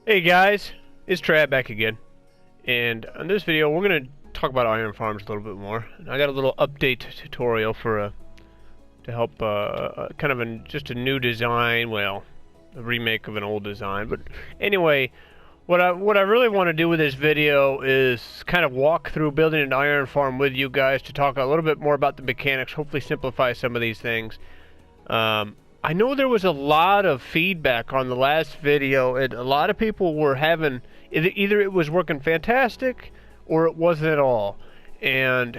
Hey guys, it's Trav back again, and on this video we're going to talk about iron farms a little bit more. And I got a little update tutorial for to help kind of just a new design, well, a remake of an old design. But anyway, what I really want to do with this video is kind of walk through building an iron farm with you guys to talk a little bit more about the mechanics, hopefully simplify some of these things. I know there was a lot of feedback on the last video, and a lot of people were having either it was working fantastic or it wasn't at all, and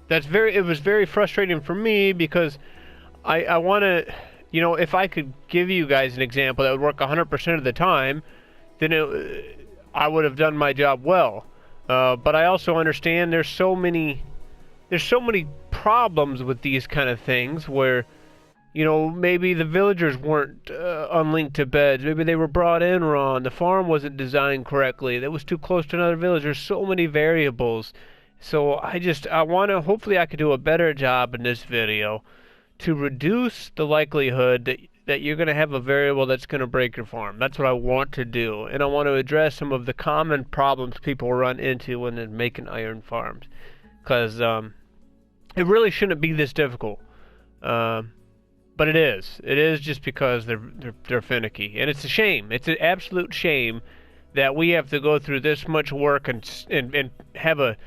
it was very frustrating for me because I want to, if I could give you guys an example that would work 100% of the time, then I would have done my job well. But I also understand there's so many problems with these kind of things where, maybe the villagers weren't unlinked to beds. Maybe they were brought in wrong. The farm wasn't designed correctly. That was too close to another village. There's so many variables. So I want to, hopefully I could do a better job in this video to reduce the likelihood that you're going to have a variable that's going to break your farm. That's what I want to do. And I want to address some of the common problems people run into when they're making iron farms. Because it really shouldn't be this difficult. But it is. It is just because they're finicky, and it's a shame. It's an absolute shame that we have to go through this much work and have a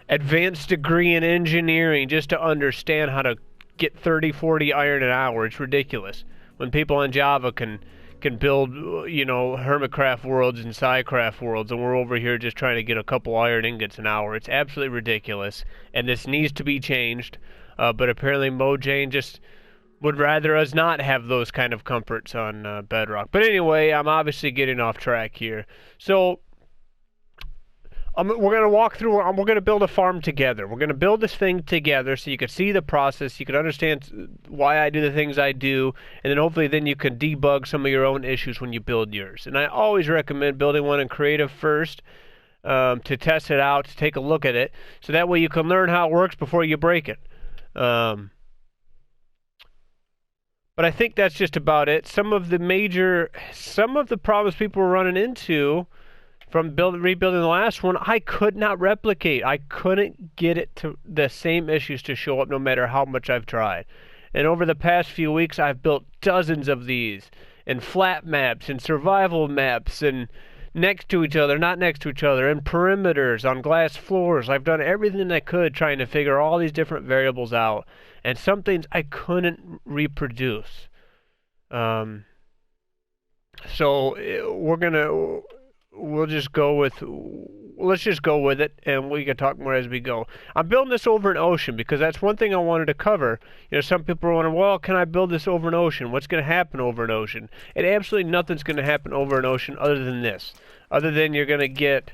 advanced degree in engineering just to understand how to get 30, 40 iron an hour. It's ridiculous. When people in Java can build, Hermitcraft worlds and Psycraft worlds, and we're over here just trying to get a couple iron ingots an hour. It's absolutely ridiculous, and this needs to be changed. But apparently Mojang just would rather us not have those kind of comforts on Bedrock. But anyway, I'm obviously getting off track here. So we're going to walk through, we're going to build a farm together. We're going to build this thing together so you can see the process, you can understand why I do the things I do, and then hopefully then you can debug some of your own issues when you build yours. And I always recommend building one in creative first to test it out, to take a look at it, so that way you can learn how it works before you break it. But I think that's just about it. Some of the problems people were running into from rebuilding the last one, I could not replicate. I couldn't get it to the same issues to show up no matter how much I've tried. And over the past few weeks, I've built dozens of these, and flat maps, and survival maps, and next to each other, not next to each other, and perimeters on glass floors. I've done everything I could trying to figure all these different variables out, and some things I couldn't reproduce. So let's just go with it, and we can talk more as we go. I'm building this over an ocean because that's one thing I wanted to cover. Some people are wondering, well, can I build this over an ocean? What's going to happen over an ocean? And absolutely nothing's going to happen over an ocean other than this. Other than you're going to get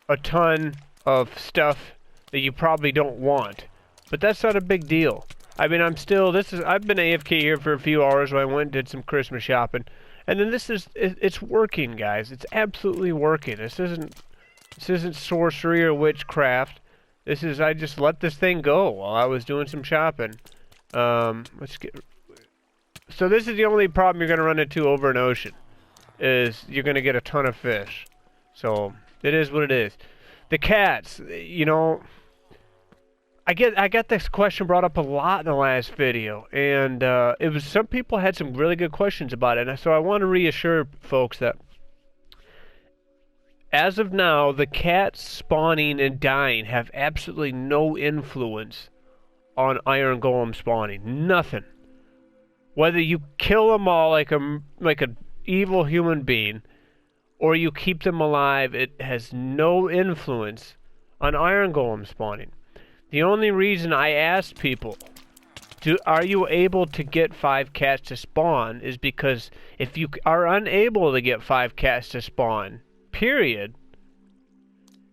a ton of stuff that you probably don't want. But that's not a big deal. I mean, I've been AFK here for a few hours when I went and did some Christmas shopping. And then it's working, guys. It's absolutely working. This isn't sorcery or witchcraft. I just let this thing go while I was doing some shopping. So this is the only problem you're going to run into over an ocean, is you're going to get a ton of fish. So it is what it is. The cats, I got this question brought up a lot in the last video, and some people had some really good questions about it, and so I want to reassure folks that as of now, the cats spawning and dying have absolutely no influence on iron golem spawning. Nothing. Whether you kill them all like a evil human being, or you keep them alive, it has no influence on iron golem spawning. The only reason I asked people, are you able to get 5 cats to spawn, is because if you are unable to get 5 cats to spawn, period,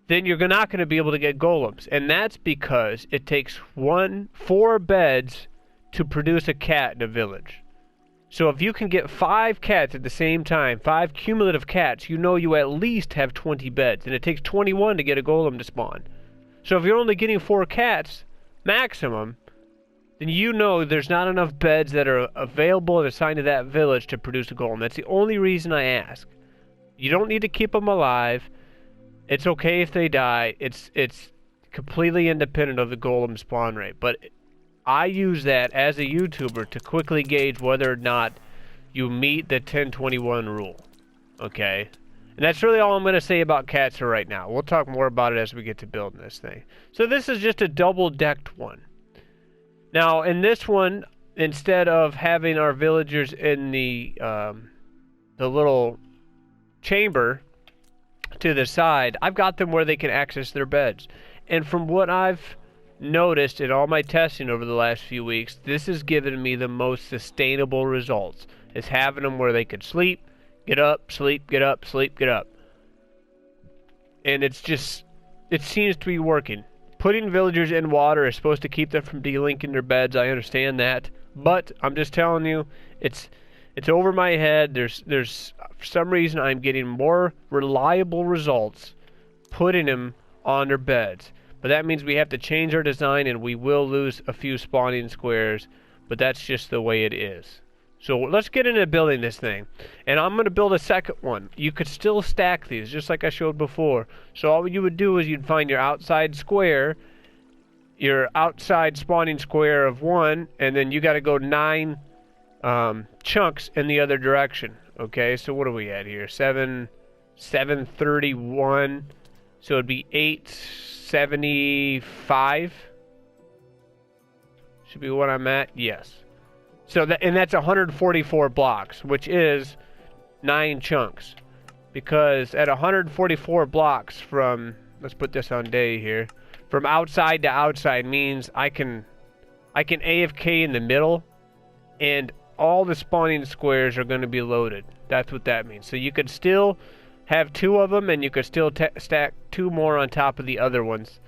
then you're not going to be able to get golems. And that's because it takes 4 beds to produce a cat in a village. So if you can get 5 cats at the same time, 5 cumulative cats, you at least have 20 beds. And it takes 21 to get a golem to spawn. So if you're only getting 4 cats maximum, then there's not enough beds that are available and assigned to that village to produce a golem. That's the only reason I ask. You don't need to keep them alive. It's okay if they die. It's completely independent of the golem spawn rate. But I use that as a YouTuber to quickly gauge whether or not you meet the 1021 rule. Okay? And that's really all I'm going to say about cats for right now. We'll talk more about it as we get to building this thing. So this is just a double-decked one. Now, in this one, instead of having our villagers in the little chamber to the side, I've got them where they can access their beds. And from what I've noticed in all my testing over the last few weeks, this has given me the most sustainable results. Is having them where they could sleep, get up, sleep, get up, sleep, get up. And it's just, it seems to be working. Putting villagers in water is supposed to keep them from delinking their beds. I understand that. But I'm just telling you, it's over my head. There's for some reason I'm getting more reliable results putting them on their beds. But that means we have to change our design and we will lose a few spawning squares. But that's just the way it is. So let's get into building this thing. And I'm going to build a second one. You could still stack these, just like I showed before. So all you would do is you'd find your outside square, your outside spawning square of 1, and then you got to go 9 chunks in the other direction. Okay, so what are we at here? 731. So it'd be 875. Should be what I'm at. Yes. So that's 144 blocks, which is 9 chunks. Because at 144 blocks from, let's put this on day here, from outside to outside means I can AFK in the middle, and all the spawning squares are going to be loaded. That's what that means. So you could still have 2 of them, and you could still stack 2 more on top of the other ones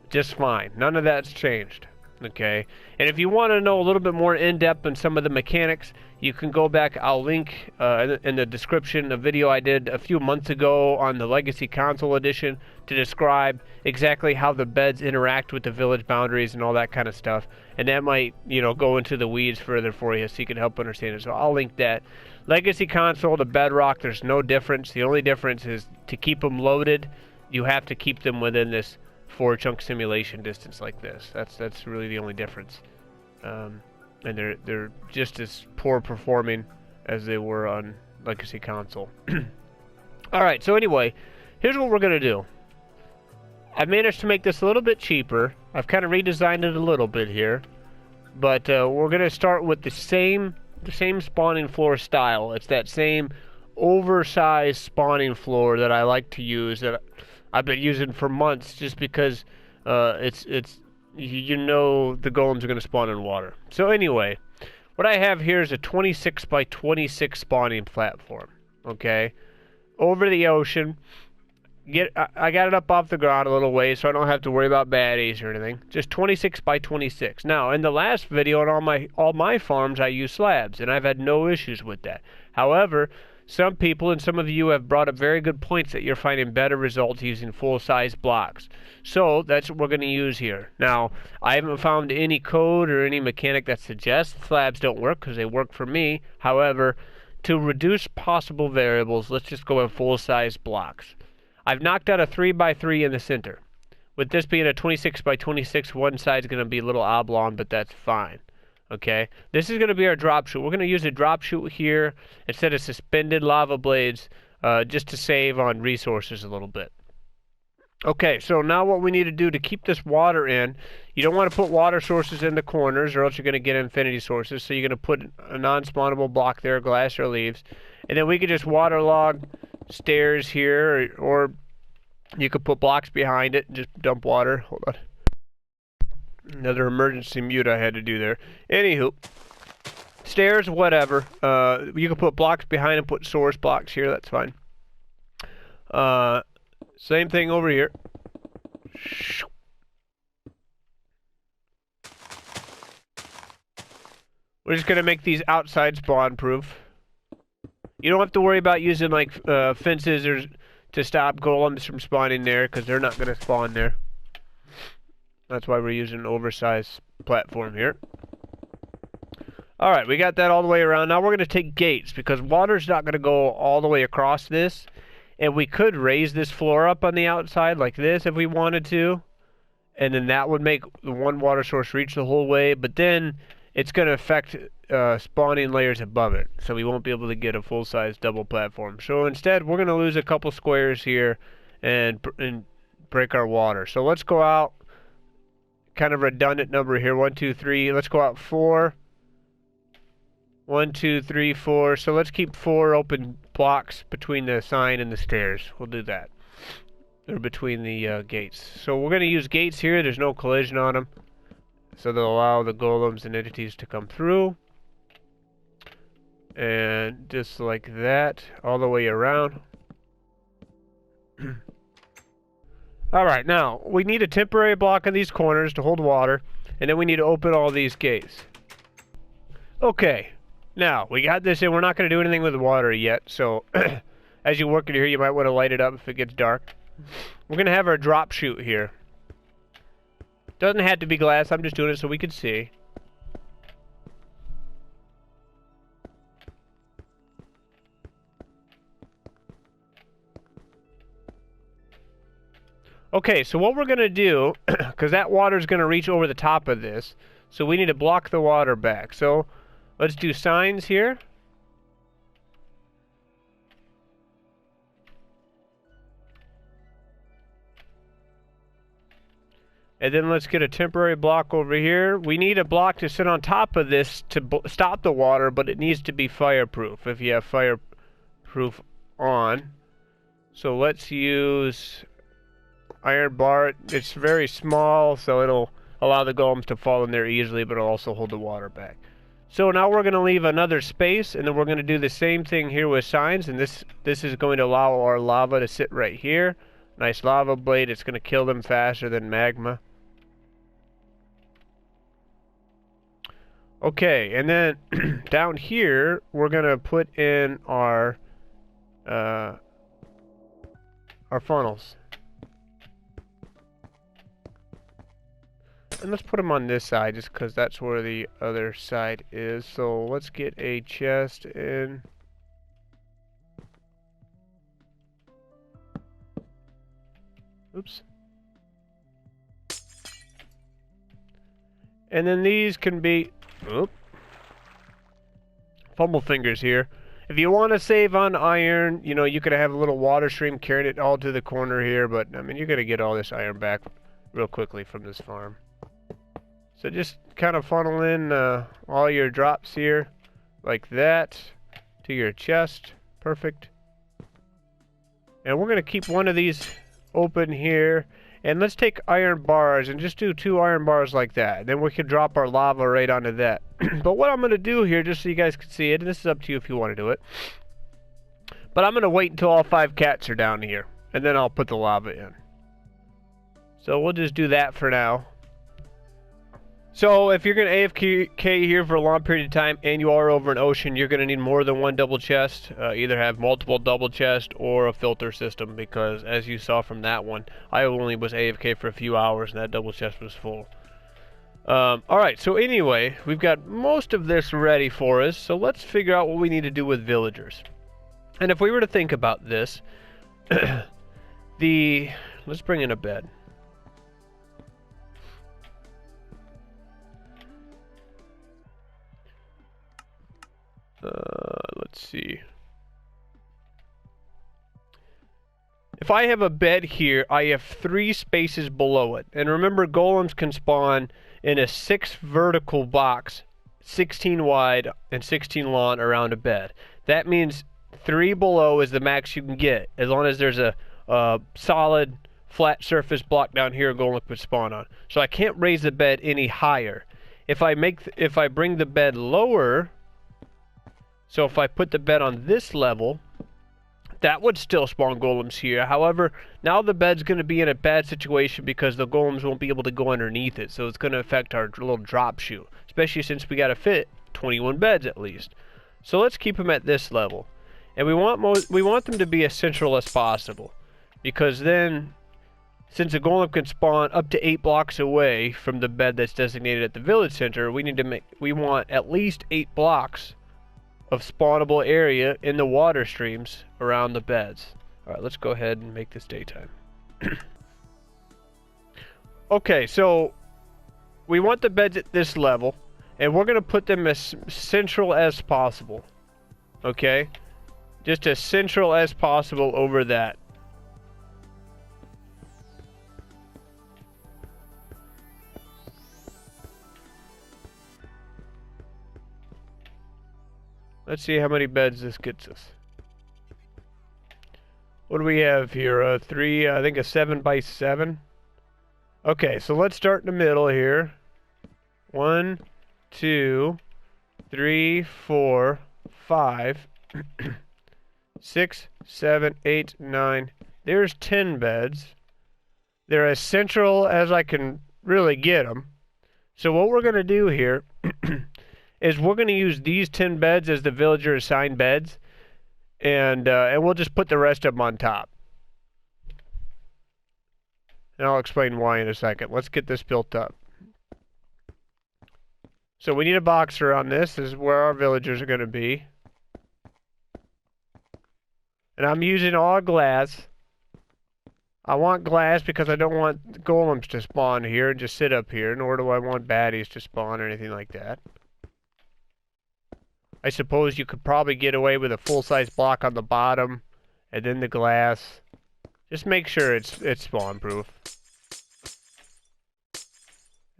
just fine. None of that's changed. Okay, and if you want to know a little bit more in-depth on some of the mechanics, you can go back. I'll link in the description a video I did a few months ago on the Legacy Console Edition to describe exactly how the beds interact with the village boundaries and all that kind of stuff. And that might, go into the weeds further for you so you can help understand it. So I'll link that. Legacy Console to Bedrock, there's no difference. The only difference is to keep them loaded, you have to keep them within this 4-chunk simulation distance like this. That's really the only difference. And they're just as poor performing as they were on Legacy Console. Alright, so anyway, here's what we're going to do. I managed to make this a little bit cheaper. I've kind of redesigned it a little bit here. But we're going to start with the same spawning floor style. It's that same oversized spawning floor that I like to use, that I've been using for months, just because the golems are going to spawn in water. So anyway, what I have here is a 26 by 26 spawning platform. Okay, over the ocean. I got it up off the ground a little ways, so I don't have to worry about baddies or anything. Just 26 by 26. Now, in the last video on all my farms, I use slabs, and I've had no issues with that. However, some people and some of you have brought up very good points that you're finding better results using full-size blocks. So that's what we're going to use here. Now, I haven't found any code or any mechanic that suggests slabs don't work, because they work for me. However, to reduce possible variables, let's just go in full-size blocks. I've knocked out a 3x3 in the center. With this being a 26 by 26, one side's going to be a little oblong, but that's fine. Okay, this is going to be our drop chute. We're going to use a drop chute here instead of suspended lava blades, just to save on resources a little bit. Okay, so now what we need to do to keep this water in, you don't want to put water sources in the corners or else you're going to get infinity sources. So you're going to put a non-spawnable block there, glass or leaves. And then we could just waterlog stairs here, or you could put blocks behind it and just dump water. Hold on. Another emergency mute I had to do there. Anywho, stairs, whatever. You can put blocks behind and put source blocks here. That's fine. Same thing over here. We're just going to make these outside spawn proof. You don't have to worry about using like fences or to stop golems from spawning there, because they're not going to spawn there. That's why we're using an oversized platform here. Alright, we got that all the way around. Now we're going to take gates, because water's not going to go all the way across this. And we could raise this floor up on the outside like this if we wanted to. And then that would make the one water source reach the whole way. But then it's going to affect spawning layers above it. So we won't be able to get a full-size double platform. So instead, we're going to lose a couple squares here and break our water. So let's go out. Kind of redundant number here. 1, 2, 3. Let's go out 4. 1, 2, 3, 4. So let's keep 4 open blocks between the sign and the stairs. We'll do that. Or between the gates. So we're going to use gates here. There's no collision on them. So they'll allow the golems and entities to come through. And just like that, all the way around. Alright, now, we need a temporary block in these corners to hold water. And then we need to open all these gates. Okay. Now, we got this in. We're not going to do anything with the water yet. So, as you work in here, you might want to light it up if it gets dark. We're going to have our drop chute here. Doesn't have to be glass. I'm just doing it so we can see. Okay, so what we're going to do, because that water is going to reach over the top of this, so we need to block the water back. So, let's do signs here. And then let's get a temporary block over here. We need a block to sit on top of this to stop the water, but it needs to be fireproof if you have fireproof on. So let's use iron bar. It's very small, so it'll allow the golems to fall in there easily, but it'll also hold the water back. So now we're going to leave another space, and then we're going to do the same thing here with signs, and this is going to allow our lava to sit right here. Nice lava blade. It's going to kill them faster than magma. Okay, and then down here, we're going to put in our funnels. And let's put them on this side, just because that's where the other side is. So let's get a chest in. Oops. And then these can be... Oop. Fumble fingers here. If you want to save on iron, you know, you could have a little water stream carrying it all to the corner here, but, I mean, you're going to get all this iron back real quickly from this farm. So just kind of funnel in all your drops here, like that, to your chest. Perfect. And we're going to keep one of these open here. And let's take iron bars and just do 2 iron bars like that. Then we can drop our lava right onto that. But what I'm going to do here, just so you guys can see it, and this is up to you if you want to do it. But I'm going to wait until all 5 cats are down here. And then I'll put the lava in. So we'll just do that for now. So if you're going to AFK here for a long period of time and you are over an ocean, you're going to need more than one double chest. Either have multiple double chests or a filter system, because as you saw from that one, I only was AFK for a few hours and that double chest was full. Alright, so anyway, we've got most of this ready for us, so let's figure out what we need to do with villagers. And if we were to think about this, let's bring in a bed. Let's see. If I have a bed here, I have 3 spaces below it. And remember, golems can spawn in a 6 vertical box, 16 wide and 16 long around a bed. That means 3 below is the max you can get, as long as there's a solid flat surface block down here a golem could spawn on. So I can't raise the bed any higher. If I bring the bed lower, so if I put the bed on this level, that would still spawn golems here. However, now the bed's going to be in a bad situation because the golems won't be able to go underneath it. So it's going to affect our little drop chute, especially since we got to fit 21 beds at least. So let's keep them at this level. And we want them to be as central as possible, because then, since a golem can spawn up to 8 blocks away from the bed that's designated at the village center, we want at least 8 blocks of spawnable area in the water streams around the beds. Alright, let's go ahead and make this daytime. Okay, so we want the beds at this level, and we're going to put them as central as possible. Okay? Just as central as possible over that. Let's see how many beds this gets us. What do we have here? I think a 7 by 7. Okay, so let's start in the middle here. 1, 2, 3, 4, 5, 6, 7, 8, 9. There's 10 beds. They're as central as I can really get them. So what we're going to do here is we're going to use these 10 beds as the villager assigned beds, and we'll just put the rest of them on top. And I'll explain why in a second. Let's get this built up. So we need a boxer on this. This is where our villagers are going to be. And I'm using all glass. I want glass because I don't want golems to spawn here and just sit up here, nor do I want baddies to spawn or anything like that. I suppose you could probably get away with a full-size block on the bottom and then the glass. Just make sure it's spawn-proof.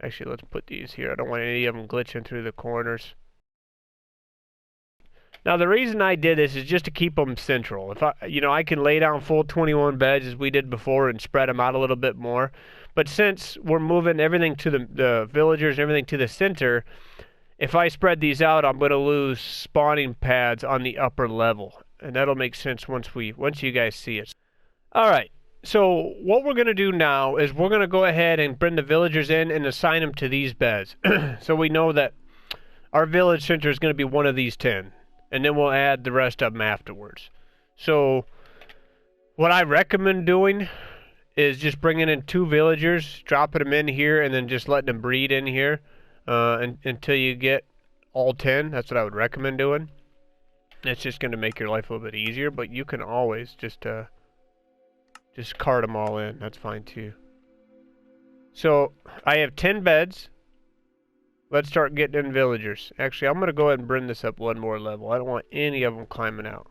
Actually, let's put these here. I don't want any of them glitching through the corners. Now, the reason I did this is just to keep them central. If I can lay down full 21 beds as we did before and spread them out a little bit more. But since we're moving everything to the villagers and everything to the center, if I spread these out, I'm going to lose spawning pads on the upper level. And that'll make sense once you guys see it. Alright, so what we're going to do now is we're going to go ahead and bring the villagers in and assign them to these beds. So we know that our village center is going to be one of these 10. And then we'll add the rest of them afterwards. So what I recommend doing is just bringing in 2 villagers, dropping them in here, and then just letting them breed in here until you get all 10. That's what I would recommend doing. It's just going to make your life a little bit easier, but you can always just cart them all in. That's fine too. So I have 10 beds. Let's start getting in villagers. Actually, I'm going to go ahead and bring this up one more level. I don't want any of them climbing out.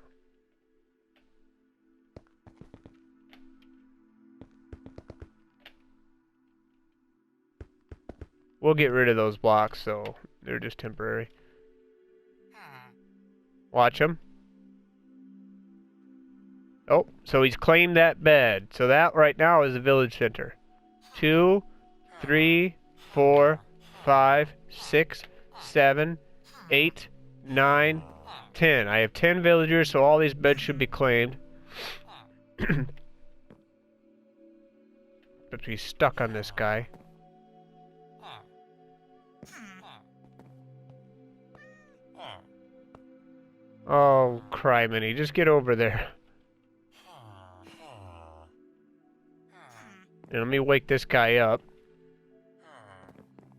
We'll get rid of those blocks, so they're just temporary. Watch him. Oh, so he's claimed that bed. So that right now is the village center. 2, 3, 4, 5, 6, 7, 8, 9, 10. I have 10 villagers, so all these beds should be claimed. But he's stuck on this guy. Oh, criminy, just get over there. And let me wake this guy up.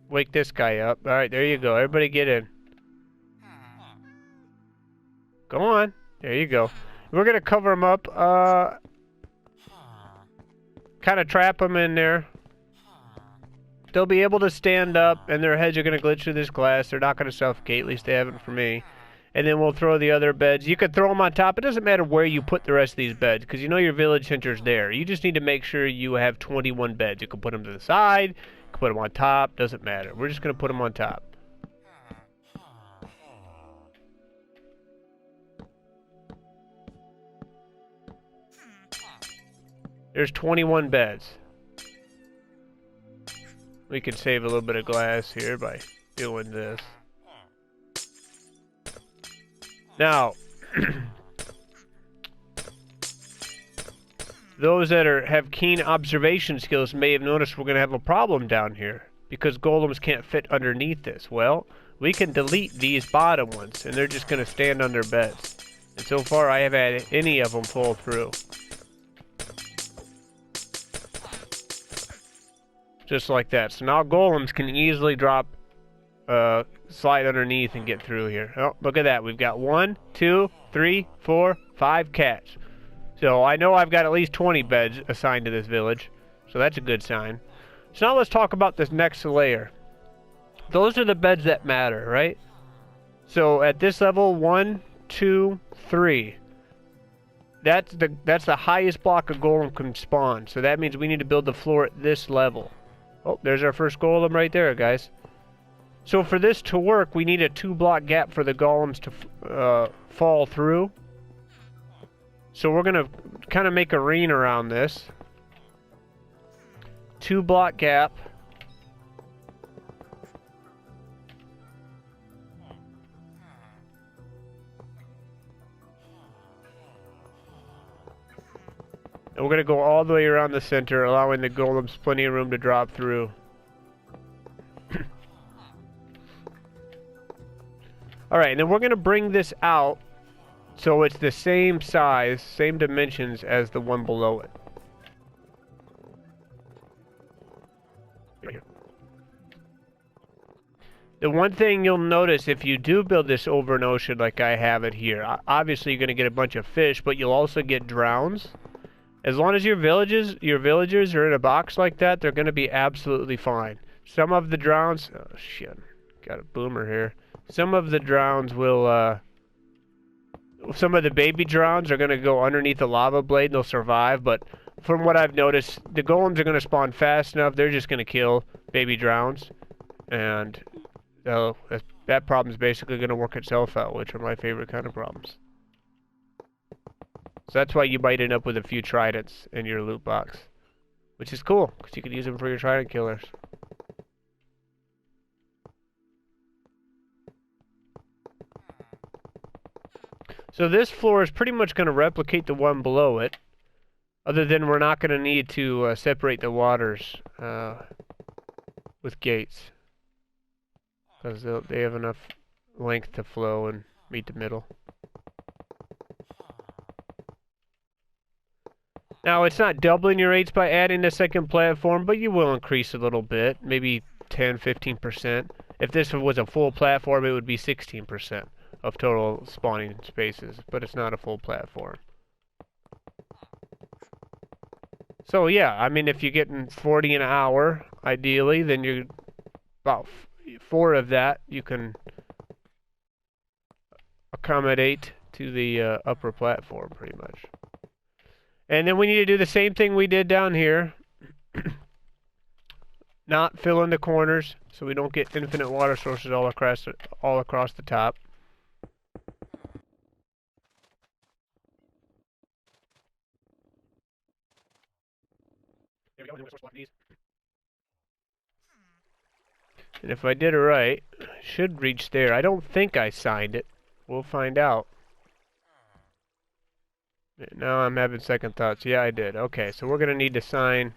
Wake this guy up. Alright, there you go. Everybody get in. Go on. There you go. We're going to cover them up. Kind of trap them in there. They'll be able to stand up, and their heads are going to glitch through this glass. They're not going to suffocate. At least they haven't for me. And then we'll throw the other beds. You could throw them on top. It doesn't matter where you put the rest of these beds, because you know your village center's there. You just need to make sure you have 21 beds. You can put them to the side. You can put them on top. Doesn't matter. We're just going to put them on top. There's 21 beds. We could save a little bit of glass here by doing this. Now, those that have keen observation skills may have noticed we're going to have a problem down here because golems can't fit underneath this. Well, we can delete these bottom ones, and they're just going to stand on their beds. And so far, I haven't had any of them fall through. Just like that. So now golems can easily drop, slide underneath and get through here. Oh, look at that. We've got 1, 2, 3, 4, 5 cats. So I know I've got at least 20 beds assigned to this village. So that's a good sign. So now let's talk about this next layer. Those are the beds that matter, right? So at this level, 1, 2, 3. That's the highest block a golem can spawn. So that means we need to build the floor at this level. Oh, there's our first golem right there, guys. So for this to work, we need a 2-block gap for the golems to fall through. So we're going to kind of make a ring around this. 2-block gap. And we're going to go all the way around the center, allowing the golems plenty of room to drop through. Alright, and then we're going to bring this out so it's the same size, same dimensions as the one below it. Right here. The one thing you'll notice if you do build this over an ocean like I have it here, obviously you're going to get a bunch of fish, but you'll also get drowns. As long as your villagers are in a box like that, they're going to be absolutely fine. Some of the drowns... Oh, shit. Got a boomer here. Some of the drowns will... some of the baby drowns are going to go underneath the lava blade and they'll survive, but from what I've noticed, the golems are going to spawn fast enough, they're just going to kill baby drowns. And that problem's basically going to work itself out, which are my favorite kind of problems. So that's why you might end up with a few tridents in your loot box. Which is cool, because you can use them for your trident killers. So this floor is pretty much going to replicate the one below it. Other than we're not going to need to separate the waters with gates. Because they have enough length to flow and meet the middle. Now, it's not doubling your rates by adding a second platform, but you will increase a little bit. Maybe 10-15%. If this was a full platform, it would be 16% of total spawning spaces, but it's not a full platform. So, yeah, I mean, if you're getting 40 an hour, ideally, then you're about 4 of that you can accommodate to the upper platform, pretty much. And then we need to do the same thing we did down here. Not fill in the corners so we don't get infinite water sources all across the top. There we go. And if I did it right, I should reach there. I don't think I signed it. We'll find out. Now I'm having second thoughts. Yeah, I did. Okay, so we're going to need to sign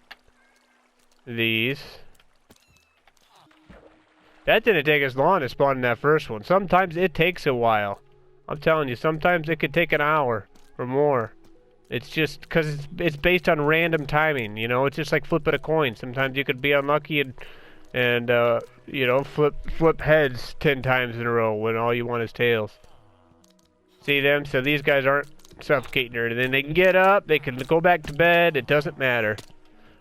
these. That didn't take as long as spawning that first one. Sometimes it takes a while. I'm telling you, sometimes it could take an hour or more. It's just because it's based on random timing, you know? It's just like flipping a coin. Sometimes you could be unlucky and you know, flip heads 10 times in a row when all you want is tails. See them? So these guys aren't suffocating or anything. They can get up, they can go back to bed, it doesn't matter.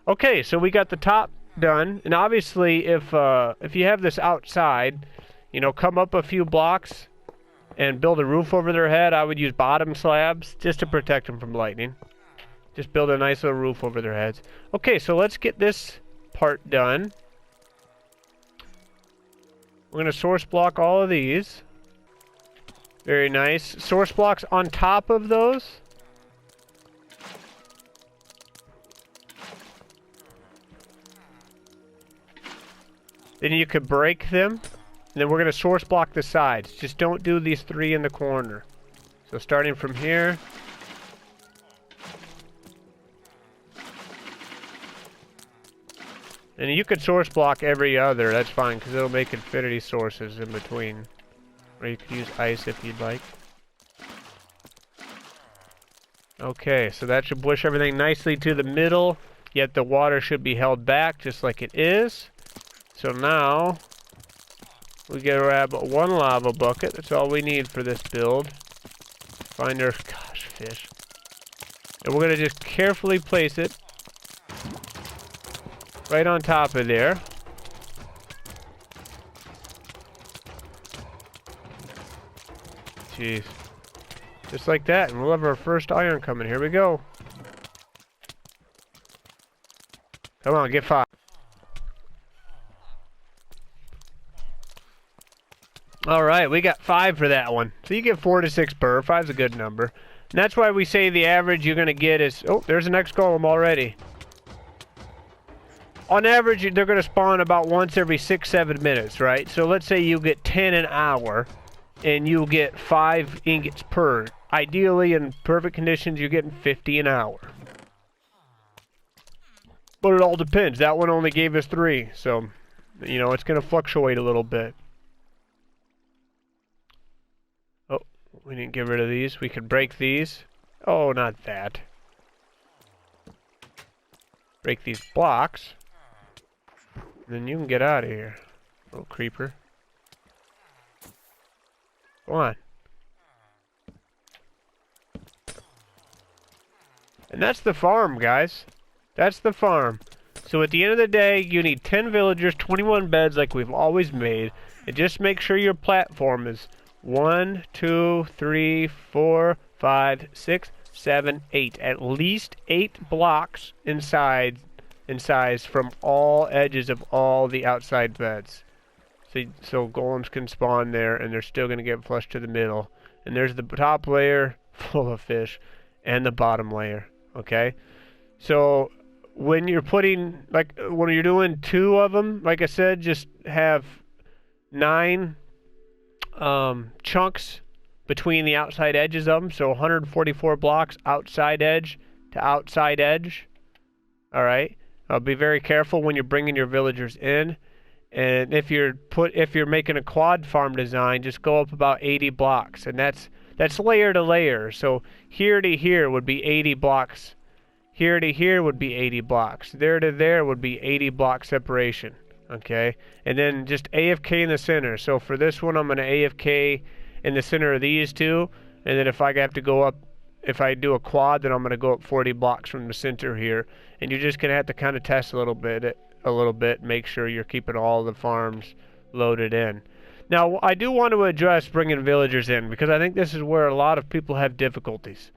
Okay, so we got the top done, and obviously if you have this outside, you know, come up a few blocks and build a roof over their head. I would use bottom slabs just to protect them from lightning. Just build a nice little roof over their heads. Okay, so let's get this part done. We're going to source block all of these. Very nice. Source blocks on top of those. Then you could break them. And then we're going to source block the sides. Just don't do these 3 in the corner. So starting from here. And you could source block every other. That's fine, because it'll make infinity sources in between. Or you could use ice if you'd like. Okay, so that should push everything nicely to the middle. Yet the water should be held back just like it is. So now we gotta grab 1 lava bucket. That's all we need for this build. Find our... Gosh, fish. And we're going to just carefully place it right on top of there. Jeez. Just like that, and we'll have our first iron coming. Here we go. Come on, get 5. Alright, we got 5 for that one. So you get 4 to 6 per. 5's a good number. And that's why we say the average you're going to get is... Oh, there's the next golem already. On average, they're going to spawn about once every 6-7 minutes, right? So let's say you get 10 an hour, and you get 5 ingots per. Ideally, in perfect conditions, you're getting 50 an hour. But it all depends. That one only gave us 3, so, you know, it's going to fluctuate a little bit. Oh, we didn't get rid of these. We could break these. Oh, not that. Break these blocks. Then you can get out of here, little creeper. Go on. And that's the farm, guys. That's the farm. So at the end of the day, you need 10 villagers, 21 beds like we've always made. And just make sure your platform is 1, 2, 3, 4, 5, 6, 7, 8. At least 8 blocks in size from all edges of all the outside beds. So golems can spawn there, and they're still going to get flushed to the middle. And there's the top layer full of fish, and the bottom layer. Okay? So when you're putting, like, when you're doing 2 of them, like I said, just have 9 chunks between the outside edges of them. So 144 blocks outside edge to outside edge. All right? Be very careful when you're bringing your villagers in. And if you're making a quad farm design, just go up about 80 blocks, and that's layer to layer. So here to here would be 80 blocks. Here to here would be 80 blocks. There to there would be 80 block separation. Okay, and then just AFK in the center. So for this one, I'm going to AFK in the center of these 2, and then if I have to go up, if I do a quad, then I'm going to go up 40 blocks from the center here, and you're just going to have to kind of test a little bit, make sure you're keeping all the farms loaded in. Now, I do want to address bringing villagers in, because I think this is where a lot of people have difficulties.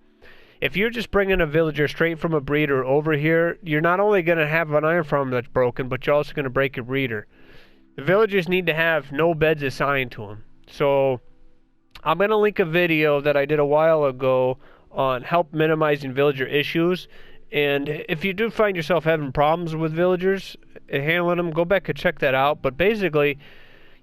If you're just bringing a villager straight from a breeder over here, you're not only going to have an iron farm that's broken, but you're also going to break your breeder. The villagers need to have no beds assigned to them. So I'm going to link a video that I did a while ago on help minimizing villager issues. And if you do find yourself having problems with villagers and handling them, go back and check that out. But basically,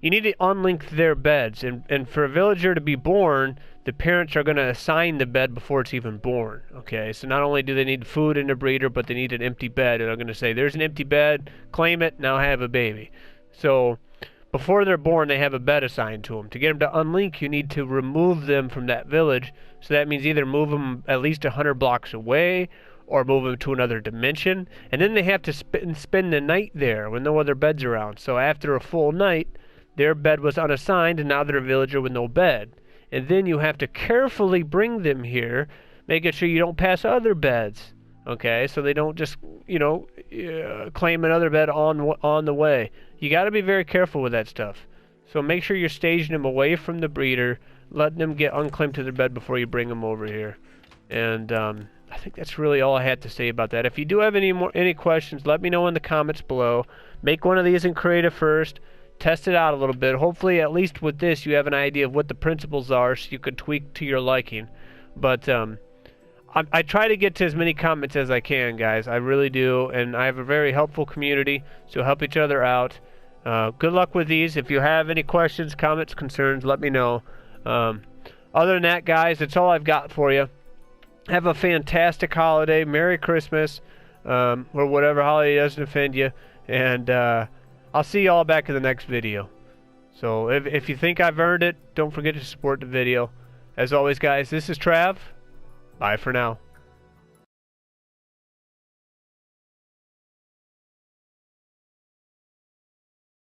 you need to unlink their beds. And for a villager to be born, the parents are going to assign the bed before it's even born. Okay, so not only do they need food in the breeder, but they need an empty bed. And they're going to say, there's an empty bed, claim it, now have a baby. So before they're born, they have a bed assigned to them. To get them to unlink, you need to remove them from that village. So that means either move them at least 100 blocks away, or move them to another dimension. And then they have to spend the night there with no other beds around. So after a full night, their bed was unassigned, and now they're a villager with no bed. And then you have to carefully bring them here, making sure you don't pass other beds. Okay, so they don't just, claim another bed on the way. You got to be very careful with that stuff. So make sure you're staging them away from the breeder, letting them get unclaimed to their bed before you bring them over here. And I think that's really all I had to say about that. If you do have any questions, let me know in the comments below. Make one of these in creative first. Test it out a little bit. Hopefully, at least with this, you have an idea of what the principles are, so you could tweak to your liking. But I try to get to as many comments as I can, guys. I really do, and I have a very helpful community, so help each other out. Good luck with these. If you have any questions, comments, concerns, let me know. Other than that, guys, that's all I've got for you. Have a fantastic holiday. Merry Christmas, or whatever holiday doesn't offend you. And I'll see you all back in the next video. So if you think I've earned it, don't forget to support the video. As always, guys, this is Trav. Bye for now.